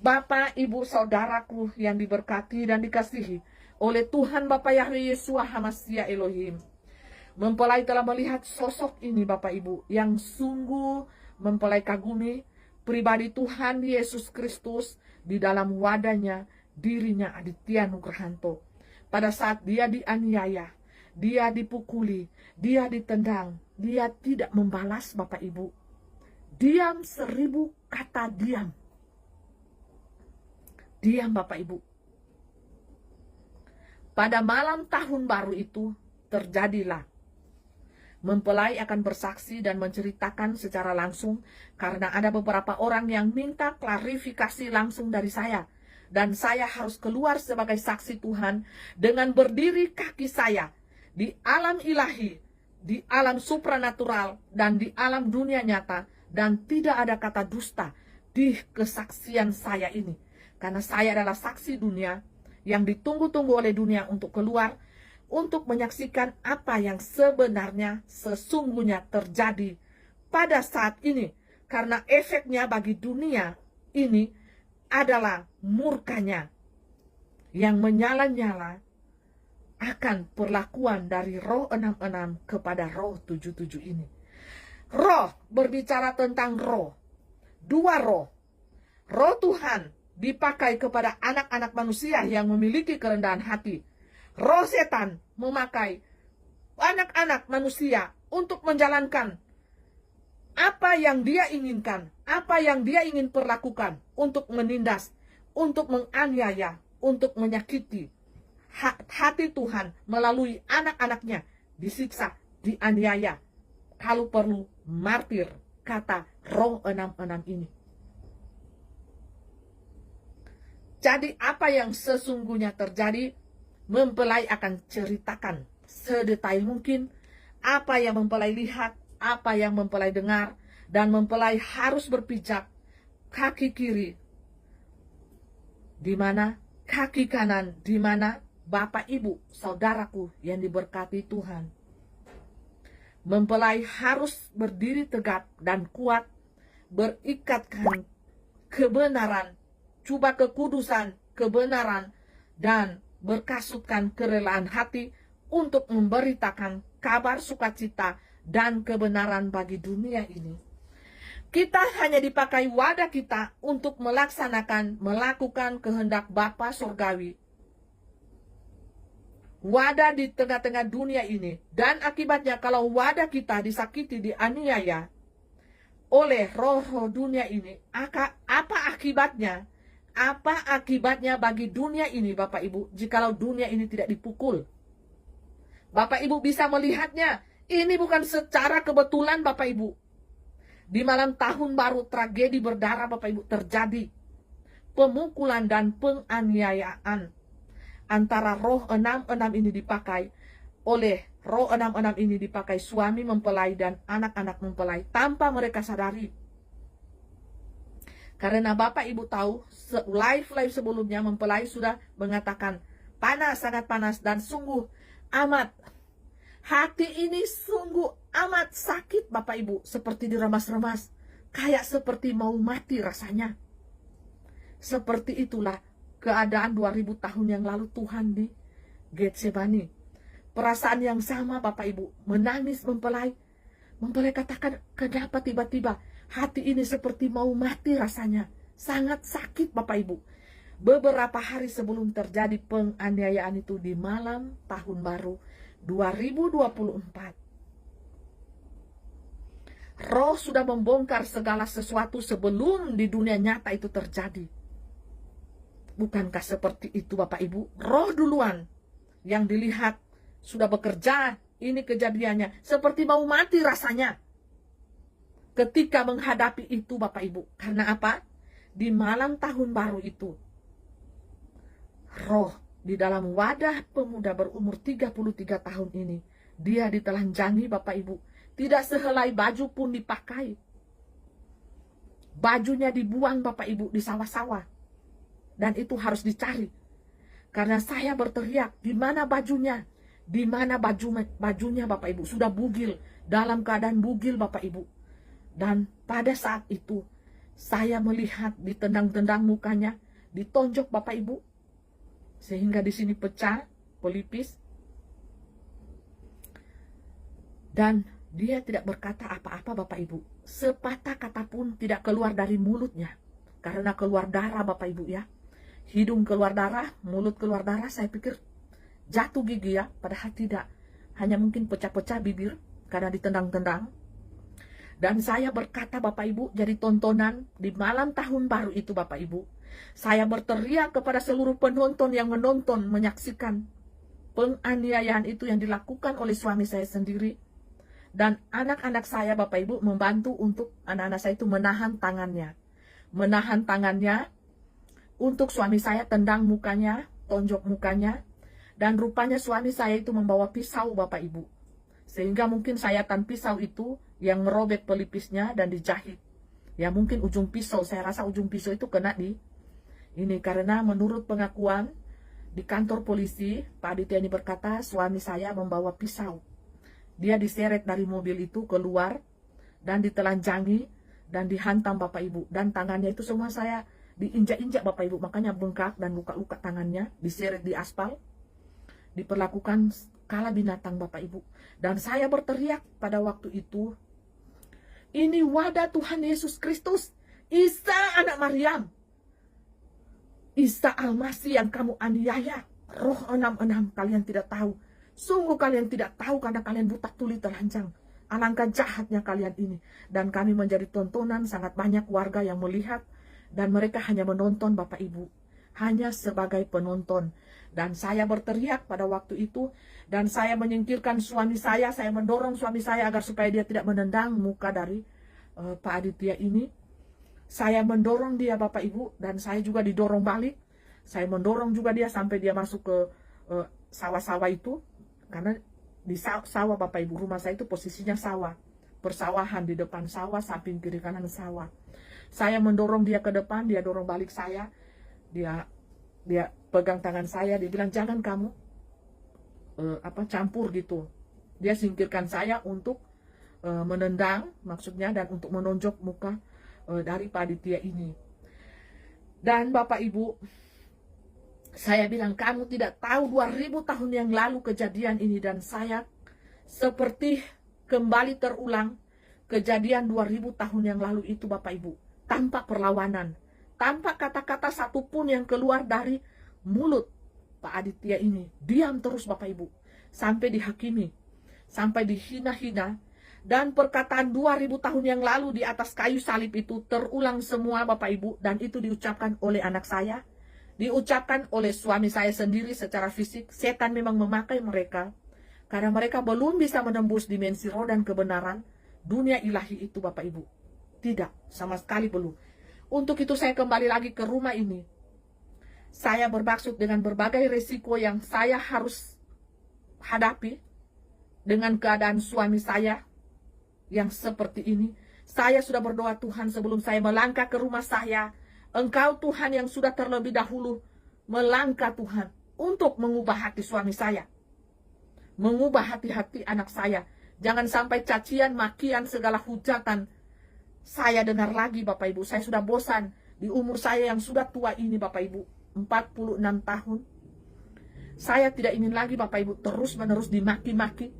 Bapak, Ibu, Saudaraku yang diberkati dan dikasihi oleh Tuhan Bapa Yahweh Yeshua HaMashiach Elohim. Mempelai telah melihat sosok ini Bapak Ibu yang sungguh mempelai kagumi pribadi Tuhan Yesus Kristus di dalam wadahnya dirinya Aditya Nugrahanto. Pada saat dia dianiaya, dia dipukuli, dia ditendang, dia tidak membalas Bapak Ibu. Diam 1000 kata diam. Diam Bapak Ibu. Pada malam tahun baru itu terjadilah. Mempelai akan bersaksi dan menceritakan secara langsung karena ada beberapa orang yang minta klarifikasi langsung dari saya. Dan saya harus keluar sebagai saksi Tuhan dengan berdiri kaki saya di alam ilahi, di alam supranatural, dan di alam dunia nyata. Dan tidak ada kata dusta di kesaksian saya ini. Karena saya adalah saksi dunia yang ditunggu-tunggu oleh dunia untuk keluar, untuk menyaksikan apa yang sebenarnya sesungguhnya terjadi pada saat ini. Karena efeknya bagi dunia ini adalah murkanya yang menyala-nyala akan perlakuan dari roh 66 kepada roh 77 ini. Roh berbicara tentang roh. 2 roh. Roh Tuhan dipakai kepada anak-anak manusia yang memiliki kerendahan hati. Roh setan memakai anak-anak manusia untuk menjalankan apa yang dia inginkan, apa yang dia ingin perlakukan, untuk menindas, untuk menganiaya, untuk menyakiti hati Tuhan melalui anak-anaknya, disiksa, dianiaya, kalau perlu martir, kata roh 66 ini. Jadi apa yang sesungguhnya terjadi, mempelai akan ceritakan sedetail mungkin apa yang mempelai lihat, apa yang mempelai dengar, dan mempelai harus berpijak kaki kiri di mana, kaki kanan di mana. Bapak, Ibu, Saudaraku yang diberkati Tuhan, mempelai harus berdiri tegak dan kuat, berikatkan kebenaran, coba kekudusan, kebenaran, dan berkasutkan kerelaan hati untuk memberitakan kabar sukacita dan kebenaran bagi dunia ini. Kita hanya dipakai wadah kita untuk melakukan kehendak Bapa Surgawi. Wadah di tengah-tengah dunia ini. Dan akibatnya kalau wadah kita disakiti, dianiaya oleh roh-roh dunia ini, apa akibatnya? Apa akibatnya bagi dunia ini Bapak Ibu jikalau dunia ini tidak dipukul? Bapak Ibu bisa melihatnya. Ini bukan secara kebetulan Bapak Ibu. Di malam tahun baru tragedi berdarah Bapak Ibu terjadi. Pemukulan dan penganiayaan antara roh 66 ini dipakai oleh roh 66 ini dipakai suami mempelai dan anak-anak mempelai tanpa mereka sadari. Karena Bapak Ibu tahu, live sebelumnya mempelai sudah mengatakan panas, sangat panas, dan sungguh amat. Hati ini sungguh amat sakit Bapak Ibu, seperti diremas-remas, kayak seperti mau mati rasanya. Seperti itulah keadaan 2000 tahun yang lalu Tuhan di Getsemani. Perasaan yang sama Bapak Ibu, menangis mempelai. Mempelai katakan, kenapa tiba-tiba hati ini seperti mau mati rasanya. Sangat sakit Bapak Ibu. Beberapa hari sebelum terjadi penganiayaan itu di malam tahun baru 2024. Roh sudah membongkar segala sesuatu sebelum di dunia nyata itu terjadi. Bukankah seperti itu Bapak Ibu? Roh duluan yang dilihat sudah bekerja. Ini kejadiannya seperti mau mati rasanya ketika menghadapi itu Bapak Ibu. Karena apa? Di malam tahun baru itu, roh di dalam wadah pemuda berumur 33 tahun ini, dia ditelanjangi Bapak Ibu. Tidak sehelai baju pun dipakai. Bajunya dibuang Bapak Ibu di sawah-sawah. Dan itu harus dicari. Karena saya berteriak, di mana bajunya? Di mana bajunya Bapak Ibu? Sudah bugil, dalam keadaan bugil Bapak Ibu. Dan pada saat itu Saya melihat ditendang-tendang mukanya, ditonjok Bapak Ibu, sehingga di sini pecah pelipis. Dan dia tidak berkata apa-apa Bapak Ibu. Sepatah kata pun tidak keluar dari mulutnya. Karena keluar darah Bapak Ibu ya. Hidung keluar darah, mulut keluar darah, saya pikir jatuh gigi ya. Padahal tidak. Hanya mungkin pecah-pecah bibir karena ditendang-tendang. Dan saya berkata Bapak Ibu, jadi tontonan di malam tahun baru itu Bapak Ibu. Saya berteriak kepada seluruh penonton yang menonton, menyaksikan penganiayaan itu yang dilakukan oleh suami saya sendiri. Dan anak-anak saya Bapak Ibu membantu untuk anak-anak saya itu menahan tangannya. Menahan tangannya untuk suami saya tendang mukanya, tonjok mukanya. Dan rupanya suami saya itu membawa pisau Bapak Ibu. Sehingga mungkin sayatan pisau itu yang merobek pelipisnya dan dijahit. Ya mungkin ujung pisau, saya rasa ujung pisau itu kena di ini. Karena menurut pengakuan di kantor polisi, Pak Aditya ini berkata suami saya membawa pisau. Dia diseret dari mobil itu keluar dan ditelanjangi dan dihantam Bapak Ibu. Dan tangannya itu semua saya diinjak-injak Bapak Ibu. Makanya bengkak dan luka-luka tangannya, diseret di aspal. Diperlakukan kala binatang Bapak Ibu. Dan saya berteriak pada waktu itu, ini wadah Tuhan Yesus Kristus, Isa anak Maryam, Isa Al-Masih yang kamu aniaya. Roh 66 kalian tidak tahu. Sungguh kalian tidak tahu karena kalian buta tuli telanjang. Alangkah jahatnya kalian ini. Dan kami menjadi tontonan, sangat banyak warga yang melihat. Dan mereka hanya menonton Bapak Ibu. Hanya sebagai penonton. Dan saya berteriak pada waktu itu. Dan saya menyingkirkan suami saya mendorong suami saya agar supaya dia tidak menendang muka dari Pak Aditya ini. Saya mendorong dia Bapak Ibu. Dan saya juga didorong balik. Saya mendorong juga dia sampai dia masuk ke sawah-sawah itu. Karena di sawah Bapak Ibu, rumah saya itu posisinya sawah. Persawahan di depan sawah, samping kiri kanan sawah. Saya mendorong dia ke depan, dia dorong balik saya. Dia pegang tangan saya, dia bilang jangan kamu campur gitu. Dia singkirkan saya untuk menendang maksudnya dan untuk menonjok muka dari Pak Aditya ini. Dan Bapak Ibu, saya bilang kamu tidak tahu 2000 tahun yang lalu kejadian ini. Dan saya seperti kembali terulang kejadian 2000 tahun yang lalu itu Bapak Ibu. Tanpa perlawanan. Tanpa kata-kata satupun yang keluar dari mulut Pak Aditya ini. Diam terus Bapak Ibu. Sampai dihakimi. Sampai dihina-hina. Dan perkataan 2000 tahun yang lalu di atas kayu salib itu terulang semua Bapak Ibu. Dan itu diucapkan oleh anak saya. Diucapkan oleh suami saya sendiri secara fisik. Setan memang memakai mereka. Karena mereka belum bisa menembus dimensi roh dan kebenaran. Dunia ilahi itu Bapak Ibu. Tidak, sama sekali belum. Untuk itu saya kembali lagi ke rumah ini. Saya bermaksud dengan berbagai resiko yang saya harus hadapi. Dengan keadaan suami saya yang seperti ini. Saya sudah berdoa Tuhan sebelum saya melangkah ke rumah saya. Engkau Tuhan yang sudah terlebih dahulu melangkah Tuhan untuk mengubah hati suami saya. Mengubah hati-hati anak saya. Jangan sampai cacian, makian, segala hujatan saya dengar lagi Bapak Ibu. Saya sudah bosan di umur saya yang sudah tua ini Bapak Ibu. 46 tahun. Saya tidak ingin lagi Bapak Ibu terus menerus dimaki-maki.